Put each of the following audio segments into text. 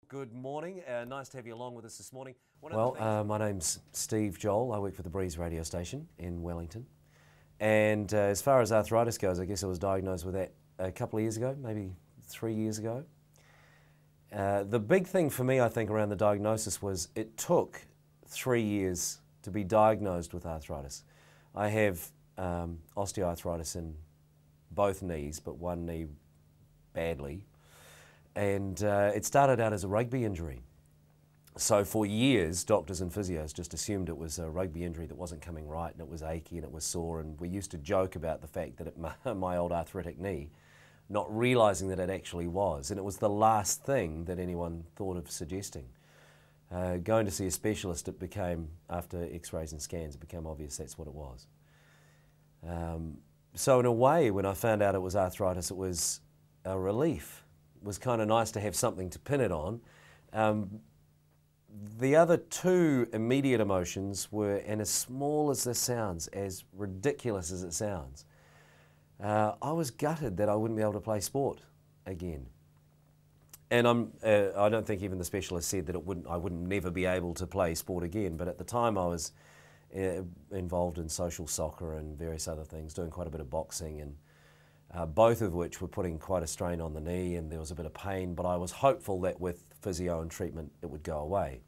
Good morning. Nice to have you along with us this morning. My name's Steve Joll. I work for the Breeze radio station in Wellington. And as far as arthritis goes, I guess I was diagnosed with that a couple of years ago, maybe 3 years ago. The big thing for me, I think, around the diagnosis was it took 3 years to be diagnosed with arthritis. I have osteoarthritis in both knees, but one knee badly. And it started out as a rugby injury. So for years, doctors and physios just assumed it was a rugby injury that wasn't coming right, and it was achy and it was sore, and we used to joke about the fact that it my old arthritic knee, not realising that it actually was. And it was the last thing that anyone thought of suggesting. Going to see a specialist, it became, after x-rays and scans, it became obvious that's what it was. So in a way, when I found out it was arthritis, it was a relief. It was kind of nice to have something to pin it on. The other two immediate emotions were, and as small as this sounds, as ridiculous as it sounds, I was gutted that I wouldn't be able to play sport again. And I don't think even the specialist said that I wouldn't never be able to play sport again, but at the time I was involved in social soccer and various other things, doing quite a bit of boxing, and both of which were putting quite a strain on the knee, and there was a bit of pain, but I was hopeful that with physio and treatment it would go away.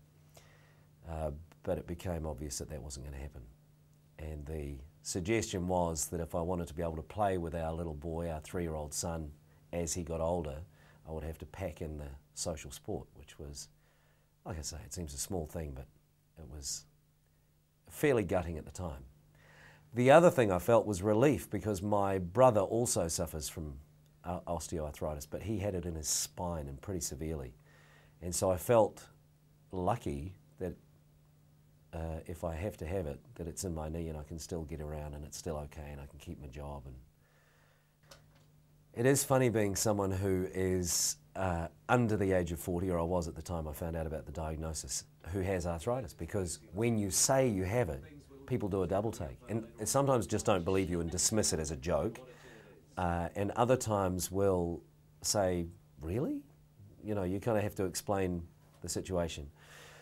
But it became obvious that that wasn't going to happen. And the suggestion was that if I wanted to be able to play with our little boy, our 3-year-old son, as he got older, I would have to pack in the social sport, which was, like I say, it seems a small thing, but it was fairly gutting at the time. The other thing I felt was relief, because my brother also suffers from osteoarthritis, but he had it in his spine and pretty severely. And so I felt lucky that if I have to have it, that it's in my knee and I can still get around and it's still okay and I can keep my job. And it is funny being someone who is under the age of 40, or I was at the time I found out about the diagnosis, who has arthritis, because when you say you have it, people do a double take, and sometimes just don't believe you and dismiss it as a joke, and other times will say, really? You know, you kind of have to explain the situation.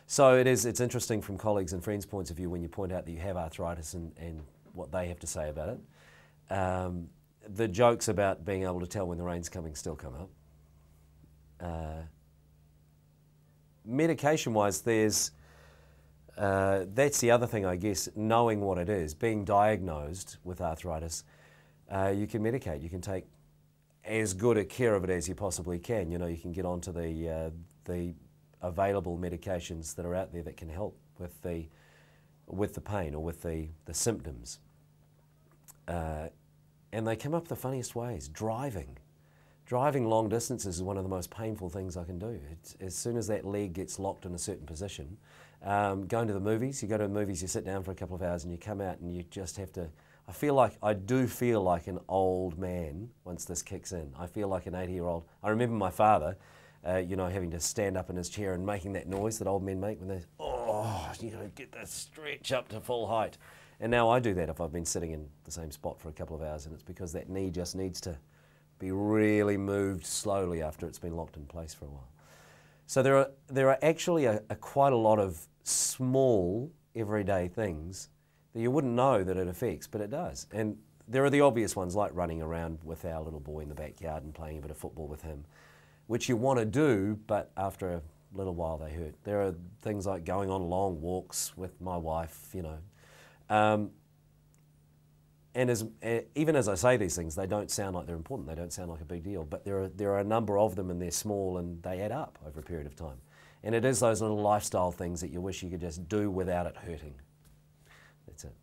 So it's interesting from colleagues and friends' points of view when you point out that you have arthritis and what they have to say about it. The jokes about being able to tell when the rain's coming still come up. Medication-wise, that's the other thing, I guess, knowing what it is, being diagnosed with arthritis, you can medicate. You can take as good a care of it as you possibly can. You know, you can get onto the available medications that are out there that can help with the pain or with the symptoms. And they come up the funniest ways. Driving long distances is one of the most painful things I can do. As soon as that leg gets locked in a certain position, going to the movies, you go to the movies, you sit down for a couple of hours and you come out and you just have to, I do feel like an old man once this kicks in. I feel like an 80-year-old. I remember my father, having to stand up in his chair and making that noise that old men make when they, you got to get that stretch up to full height. And now I do that if I've been sitting in the same spot for a couple of hours, and it's because that knee just needs to be really moved slowly after it's been locked in place for a while. So there are actually quite a lot of small everyday things that you wouldn't know that it affects, but it does. And there are the obvious ones, like running around with our little boy in the backyard and playing a bit of football with him, which you want to do, but after a little while they hurt. There are things like going on long walks with my wife, and even as I say these things, they don't sound like they're important, they don't sound like a big deal, but there are a number of them, and they're small and they add up over a period of time. And it is those little lifestyle things that you wish you could just do without it hurting. That's it.